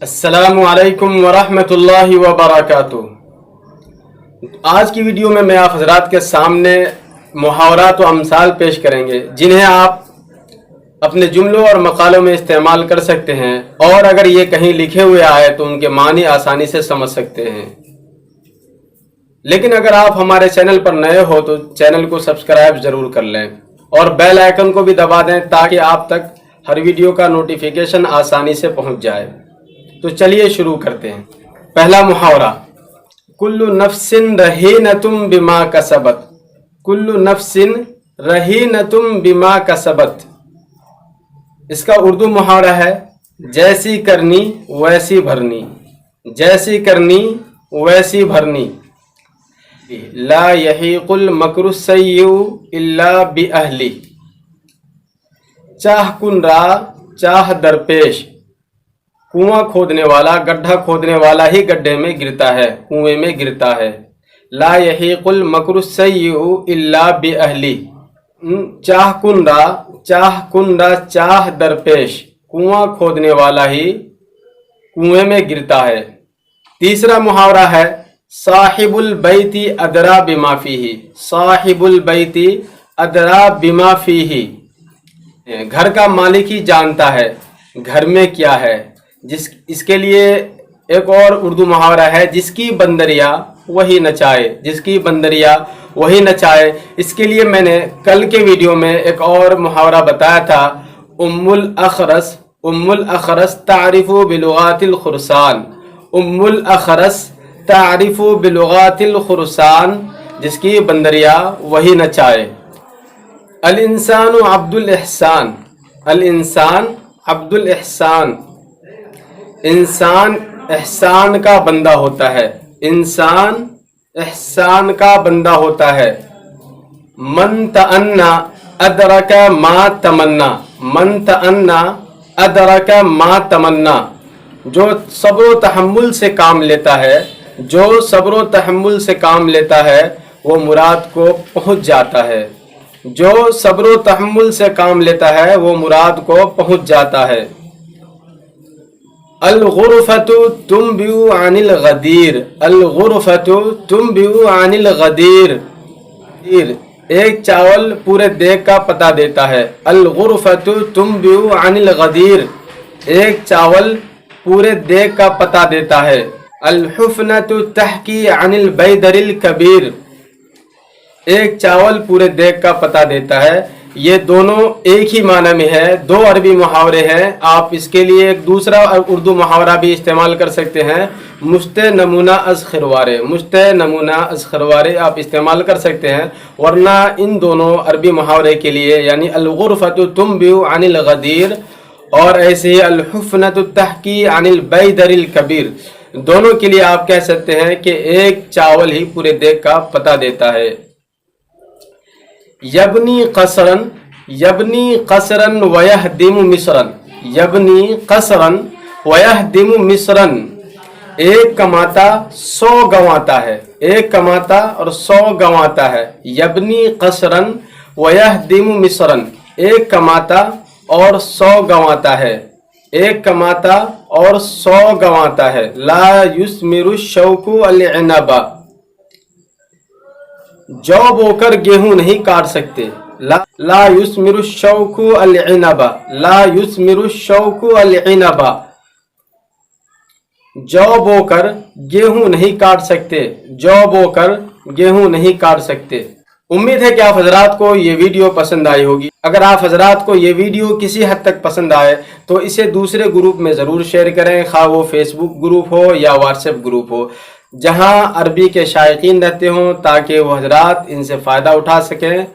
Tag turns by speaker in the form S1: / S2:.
S1: अस्सलामु अलैकुम वरहमतुल्लाहि वबरकातुह। आज की वीडियो में मैं आप हजरात के सामने मुहावरात व अमसाल पेश करेंगे जिन्हें आप अपने जुमलों और मकालों में इस्तेमाल कर सकते हैं, और अगर ये कहीं लिखे हुए आए तो उनके मानी आसानी से समझ सकते हैं। लेकिन अगर आप हमारे चैनल पर नए हो तो चैनल को सब्सक्राइब ज़रूर कर लें और बेल आइकन को भी दबा दें ताकि आप तक हर वीडियो का नोटिफिकेशन आसानी से पहुंच जाए। तो चलिए शुरू करते हैं। पहला मुहावरा, कुल्लु नफ्सिन रहीनतुम बिमा कसबत। कुल्लु नफ्सिन रहीनतुम बिमा कसबत। इसका उर्दू मुहावरा है, जैसी करनी वैसी भरनी। जैसी करनी वैसी भरनी। ला यहीकुल मकरु सय्यु इल्ला बिअहली। चाह कुनरा चाह दरपेश। कुआं खोदने वाला, गड्ढा खोदने वाला ही गड्ढे में गिरता है, कुएं में गिरता है। ला यहीकुल मकरु सय्यु इल्ला बिअहली। चाह कुनरा चाह दरपेश। कुआं खोदने वाला ही कुएं में गिरता है। तीसरा मुहावरा है, साहिबुल बैती अदरा बिमा फीही। साहिबुल बैती अदरा बिमा फीही। घर का मालिक ही जानता है घर में क्या है। इसके लिए एक और उर्दू मुहावरा है, जिसकी बंदरिया वही नचाए। जिसकी बंदरिया वही नचाए। इसके लिए मैंने कल के वीडियो में एक और मुहावरा बताया था, उम्मुल अखरस तारिफु बिलुगातिल खुरसान। उम्मुल अखरस तारिफु बिलुगातिल खुरसान, जिसकी बंदरिया वही नचाए। अल इंसानु अब्दुल एहसान। अल इंसान अब्दुल एहसान। इंसान एहसान का बंदा होता है। इंसान एहसान का बंदा होता है। मन तअन्ना अदरक मा तमन्ना। मन तअन्ना अदरक मा तमन्ना। जो सब्र तहम्मुल से काम लेता है, जो सब्र तहम्मुल से काम लेता है वो मुराद को पहुंच जाता है। जो सब्र तहम्मुल से काम लेता है वो मुराद को पहुंच जाता है। अल गुरफतु तुंबिउ अनिल गदीर। अल गुरफतु तुंबिउ अनिल गदीर। एक चावल पूरे देग का पता देता है। अल गुरफतु तुंबिउ अनिल गदीर। एक चावल पूरे देग का पता देता है। अल हुफनतु तहकी अनिल बैदरिल कबीर। एक चावल पूरे देग का पता देता है। ये दोनों एक ही माना में है, दो अरबी मुहावरे हैं। आप इसके लिए एक दूसरा उर्दू मुहावरा भी इस्तेमाल कर सकते हैं, मुश्ते नमूना अज खिरवारे। मुश्ते नमूना अज खिरवारे आप इस्तेमाल कर सकते हैं, वरना इन दोनों अरबी मुहावरे के लिए यानी अल गुरफतु तुंबिउ अनिल गदीर और ऐसे ही अल हुफनतु तहकी अनिल बैदरिल कबीर, दोनों के लिए आप कह सकते हैं कि एक चावल ही पूरे देग का पता देता है। यबनी कसरन वयहदिमु मिस्रन। यबनी कसरन वयहदिमु मिस्रन। एक कमाता 100 गंवाता है। एक कमाता और 100 गंवाता है। यबनी कसरन वयहदिमु मिस्रन। एक कमाता और 100 गंवाता है। एक कमाता और 100 गंवाता है। ला युस्मिरु शौकु अल इनबा। जौ बोकर गेहूं नहीं काट सकते। ला युस्मिरु शौकु अल इनबा। ला युस्मिरु शौकु अल इनबा। जौ बोकर गेहूं नहीं काट सकते। जौ बोकर गेहूं नहीं काट सकते। उम्मीद है कि आप हजरात को ये वीडियो पसंद आई होगी। अगर आप हजरात को ये वीडियो किसी हद तक पसंद आए तो इसे दूसरे ग्रुप में ज़रूर शेयर करें, खा वो फेसबुक ग्रुप हो या व्हाट्सएप ग्रुप हो, जहां अरबी के शायकीन रहते हों, ताकि वो हजरात इनसे फ़ायदा उठा सकें।